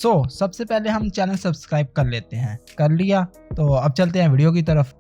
सबसे पहले हम चैनल सब्सक्राइब कर लेते हैं। कर लिया तो अब चलते हैं वीडियो की तरफ।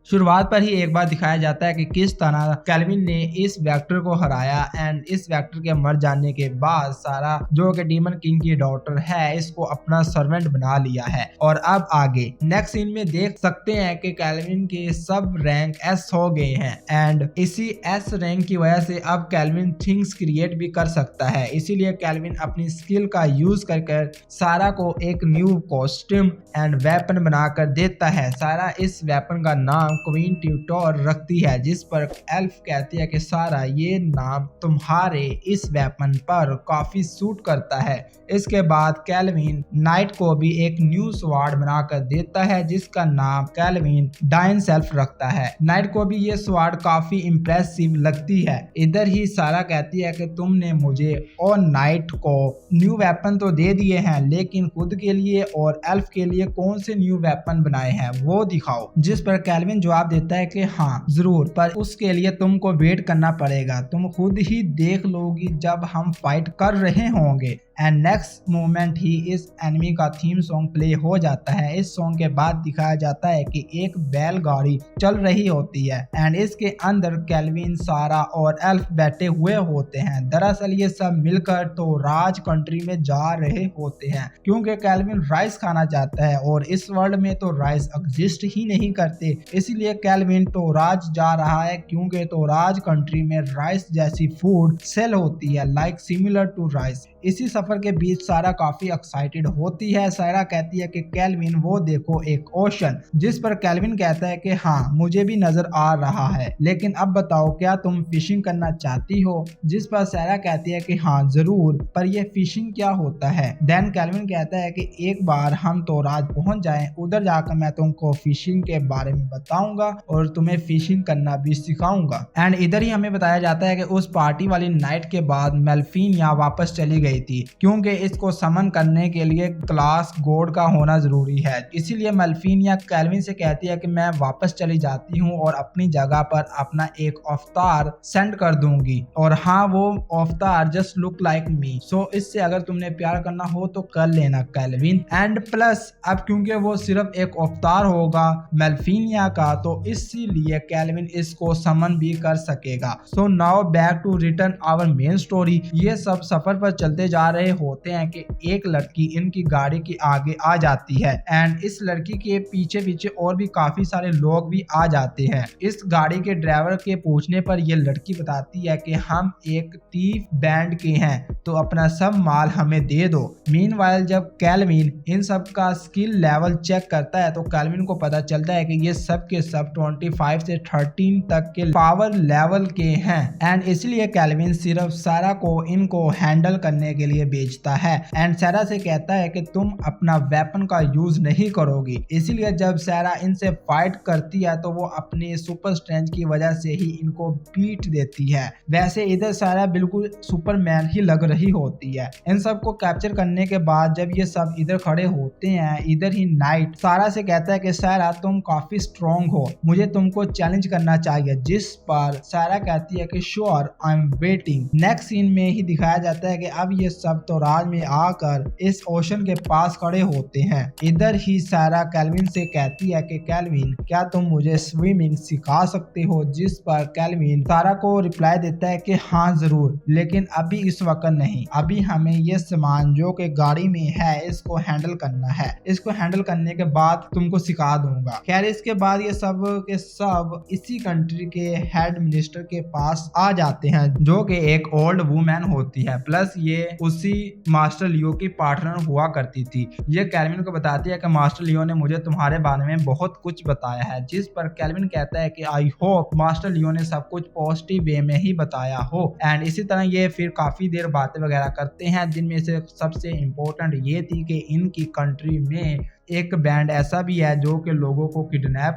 शुरुआत पर ही एक बार दिखाया जाता है कि किस तरह केल्विन ने इस वेक्टर को हराया एंड इस वेक्टर के मर जाने के बाद सारा जो कि डीमन किंग की डॉटर है इसको अपना सर्वेंट बना लिया है। और अब आगे नेक्स्ट सीन में देख सकते हैं कि केल्विन के सब रैंक एस हो गए हैं एंड इसी एस रैंक की वजह से अब केल्विन थिंग्स क्रिएट भी कर सकता है। इसीलिए केल्विन अपनी स्किल का यूज कर सारा को एक न्यू कॉस्ट्यूम एंड वेपन बनाकर देता है। सारा इस वेपन का नाम क्वीन ट्यूटर रखती है, जिस पर एल्फ कहती है कि सारा ये नाम तुम्हारे इस वेपन पर काफी सूट करता है। इसके बाद केल्विन नाइट को भी एक न्यू स्वॉर्ड बनाकर देता है जिसका नाम केल्विन डाइन सेल्फ रखता है। नाइट को भी ये स्वॉर्ड काफी इम्प्रेसिव लगती है। इधर ही सारा कहती है कि तुमने मुझे और नाइट को न्यू वेपन तो दे दिए हैं, लेकिन खुद के लिए और एल्फ के लिए कौन से न्यू वेपन बनाए हैं वो दिखाओ। जिस पर केल्विन जवाब देता है कि हाँ जरूर, पर उसके लिए तुमको वेट करना पड़ेगा, तुम खुद ही देख लोगी जब हम फाइट कर रहे होंगे। एंड नेक्स्ट मोमेंट ही इस एनिमी का थीम सॉन्ग प्ले हो जाता है। इस सॉन्ग के बाद दिखाया जाता है कि एक बैलगाड़ी चल रही होती है एंड इसके अंदर केल्विन, सारा और एल्फ बैठे हुए होते हैं। दरअसल ये सब मिलकर तो राज कंट्री में जा रहे होते हैं क्योंकि केल्विन राइस खाना चाहता है और इस वर्ल्ड में तो राइस एग्जिस्ट ही नहीं करते। इसीलिए केल्विन तो राज जा रहा है क्योंकि तो राज कंट्री में राइस जैसी फूड सेल होती है, लाइक सिमिलर टू राइस। इसी सफर के बीच सारा काफी एक्साइटेड होती है। सारा कहती है कि केल्विन वो देखो एक ओशन, जिस पर केल्विन कहता है कि हाँ मुझे भी नजर आ रहा है, लेकिन अब बताओ क्या तुम फिशिंग करना चाहती हो। जिस पर सारा कहती है कि हाँ जरूर, पर यह फिशिंग क्या होता है। देन केल्विन कहता है कि एक बार हम तो राज पहुंच जाएं, उधर जाकर मैं तुमको फिशिंग के बारे में बताऊंगा और तुम्हें फिशिंग करना भी सिखाऊंगा। एंड इधर ही हमें बताया जाता है कि उस पार्टी वाली नाइट के बाद मेल्फिनिया वापस चली गई थी क्योंकि इसको समन करने के लिए क्लास गॉड का होना जरूरी है। इसीलिए मेल्फिनिया केल्विन से कहती है कि मैं वापस चली जाती हूँ और अपनी जगह पर अपना एक अवतार सेंड कर दूंगी, और हाँ वो अवतार जस्ट लुक लाइक मी। सो इससे अगर तुमने प्यार करना हो तो कर लेना केल्विन। एंड प्लस अब क्योंकि वो सिर्फ एक अवतार होगा मेल्फिनिया का, तो इसीलिए केल्विन इसको समन भी कर सकेगा। So now back to return our main story. ये सब सफर पर चलते जा रहे होते हैं कि एक लड़की इनकी गाड़ी के आगे आ जाती है एंड इस लड़की के पीछे पीछे और भी काफी सारे लोग भी आ जाते हैं। इस गाड़ी के ड्राइवर के पूछने पर यह लड़की बताती है कि हम एक थीफ बैंड के हैं, तो अपना सब माल हमें दे दो। मीनवाइल जब केल्विन इन सब का स्किल लेवल चेक करता है तो केल्विन को पता चलता है कि ये सब के सब 25 से 13 तक के पावर लेवल के हैं एंड इसलिए केल्विन सिर्फ सारा को इनको हैंडल करने के लिए बेचता है एंड सारा से कहता है कि तुम अपना वेपन का यूज नहीं करोगी। इसीलिए जब सारा इनसे फाइट करती है तो वो अपनी सुपर स्ट्रेंथ की वजह से ही इनको बीट देती है। वैसे इधर सारा बिल्कुल सुपरमैन ही लग रही होती है। इन सब को कैप्चर करने के बाद जब ये सब इधर खड़े होते हैं, इधर ही नाइट सारा से कहता है कि सारा तुम काफी स्ट्रॉन्ग हो, मुझे तुमको चैलेंज करना चाहिए। जिस पर सारा कहती है कि sure I am waiting. Next scene में ही दिखाया जाता है कि अब ये सब तो राज में आकर इस ओशन के पास खड़े होते हैं। इधर ही सारा केल्विन से कहती है कि केल्विन क्या तुम मुझे स्विमिंग सिखा सकते हो। जिस पर केल्विन सारा को रिप्लाई देता है कि हाँ जरूर, लेकिन अभी इस वक्त नहीं, अभी हमें ये सामान जो कि गाड़ी में है इसको हैंडल करना है, इसको हैंडल करने के बाद तुमको सिखा दूंगा। खैर इसके बाद ये सब के सब इसी कंट्री के हेड मिनिस्टर के पास आ जाते हैं जो कि एक ओल्ड वुमेन होती है, प्लस ये उसी मास्टर लियो की पार्टनर हुआ करती थी। ये केल्विन को बताती है कि मास्टर लियो ने मुझे तुम्हारे बारे में बहुत कुछ बताया है। जिस पर केल्विन कहता है कि आई होप मास्टर लियो ने सब कुछ पॉजिटिव वे में ही बताया हो। एंड इसी तरह ये फिर काफी देर बातें वगैरह करते हैं, जिनमें से सबसे इम्पोर्टेंट ये थी कि इनकी कंट्री में एक बैंड ऐसा भी है जो कि लोगों को किडनैप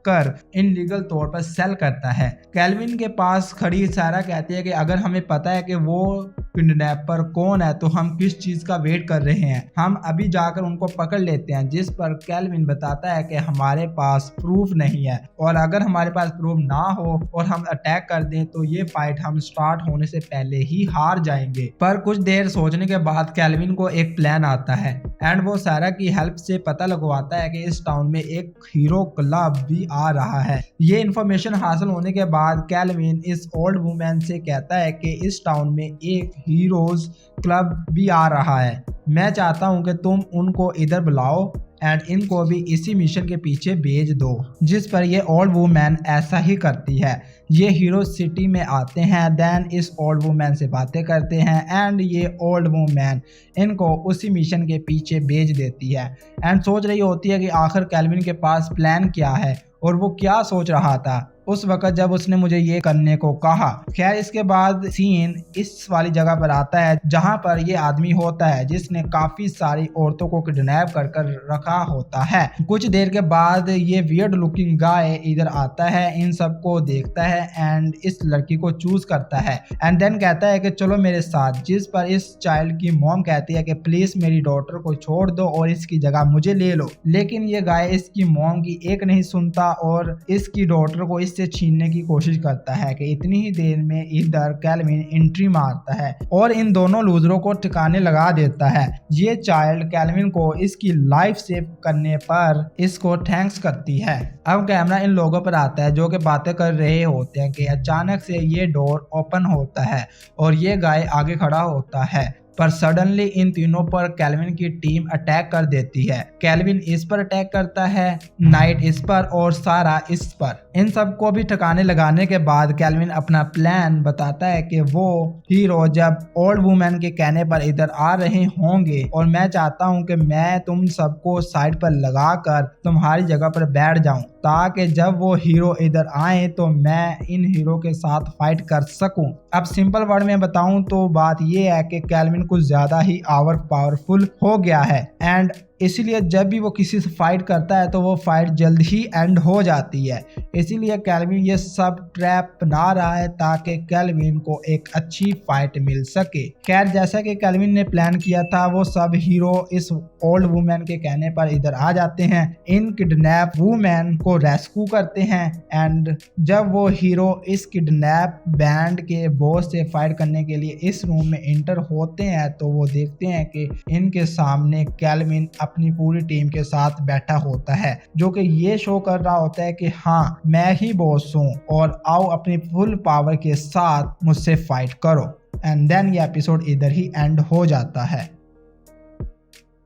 कर इनलीगल तौर पर सेल करता है। केल्विन के पास खड़ी सारा कहती है कि अगर हमें पता है कि वो किडनैपर कौन है, तो हम किस चीज का वेट कर रहे हैं, हम अभी जाकर उनको पकड़ लेते हैं। जिस पर केल्विन बताता है कि हमारे पास प्रूफ नहीं है और अगर हमारे पास प्रूफ ना हो और हम अटैक कर दें तो ये फाइट हम स्टार्ट होने से पहले ही हार जाएंगे। पर कुछ देर सोचने के बाद केल्विन को एक प्लान आता है एंड वो सारा की हेल्प से पता लगवाता है कि इस टाउन में एक हीरो क्लब भी आ रहा है। ये इन्फॉर्मेशन हासिल होने के बाद केल्विन इस ओल्ड वुमेन से कहता है कि इस टाउन में एक हीरोज क्लब भी आ रहा है, मैं चाहता हूं कि तुम उनको इधर बुलाओ एंड इनको भी इसी मिशन के पीछे भेज दो। जिस पर ये ओल्ड वुमेन ऐसा ही करती है। ये हीरो सिटी में आते हैं, देन इस ओल्ड वुमेन से बातें करते हैं एंड ये ओल्ड वुमेन इनको उसी मिशन के पीछे भेज देती है एंड सोच रही होती है कि आखिर केल्विन के पास प्लान क्या है और वो क्या सोच रहा था उस वक्त जब उसने मुझे ये करने को कहा। खैर इसके बाद सीन इस वाली जगह पर आता है जहां पर ये आदमी होता है जिसने काफी सारी औरतों को किडनैप कर कर रखा होता है। कुछ देर के बाद ये वियर्ड लुकिंग गाय इधर आता है, इन सबको देखता है एंड इस लड़की को चूज करता है एंड देन कहता है कि चलो मेरे साथ। जिस पर इस चाइल्ड की मॉम कहती है कि प्लीज मेरी डॉटर को छोड़ दो और इसकी जगह मुझे ले लो, लेकिन ये गाय इसकी मॉम की एक नहीं सुनता और इसकी डॉटर को से छीनने की कोशिश करता है कि इतनी ही देर में इधर केल्विन एंट्री मारता है और इन दोनों लूजरों को ठिकाने लगा देता है। ये चाइल्ड केल्विन को इसकी लाइफ सेव करने पर इसको थैंक्स करती है। अब कैमरा इन लोगों पर आता है जो कि बातें कर रहे होते हैं कि अचानक से ये डोर ओपन होता है और ये गाय आगे खड़ा होता है, पर सडनली इन तीनों पर केल्विन की टीम अटैक कर देती है। केल्विन इस पर अटैक करता है, नाइट इस पर और सारा इस पर। इन सबको भी ठिकाने लगाने के बाद केल्विन अपना प्लान बताता है कि वो हीरो जब ओल्ड वुमेन के कहने पर इधर आ रहे होंगे और मैं चाहता हूं कि मैं तुम सबको साइड पर लगाकर तुम्हारी जगह पर बैठ जाऊं ताकि जब वो हीरो इधर आए तो मैं इन हीरो के साथ फाइट कर सकूं। अब सिंपल वर्ड में बताऊं तो बात ये है कि केल्विन कुछ ज्यादा ही पावरफुल हो गया है एंड इसीलिए जब भी वो किसी से फाइट करता है तो वो फाइट जल्द ही एंड हो जाती है। इसीलिए केल्विन ये सब ट्रैप बना रहा है ताकि केल्विन को एक अच्छी फाइट मिल सके। खैर जैसा कि केल्विन ने प्लान किया था वो सब हीरो इस ओल्ड वुमेन के कहने पर इधर आ जाते हैं, इन किडनैप वुमेन को रेस्क्यू करते हैं एंड जब वो हीरो इस किडनैप बैंड के बॉस से फाइट करने के लिए इस रूम में एंटर होते हैं तो वो देखते हैं कि इनके सामने केल्विन अपनी पूरी टीम के साथ बैठा होता है जो कि ये शो कर रहा होता है कि हाँ मैं ही बॉस हूँ और आओ अपनी फुल पावर के साथ मुझसे फाइट करो एंड देन ये एपिसोड इधर ही एंड हो जाता है।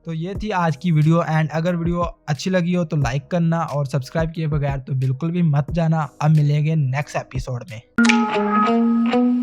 तो ये थी आज की वीडियो एंड अगर वीडियो अच्छी लगी हो तो लाइक करना और सब्सक्राइब किए बगैर तो बिल्कुल भी मत जाना। अब मिलेंगे नेक्स्ट एपिसोड में।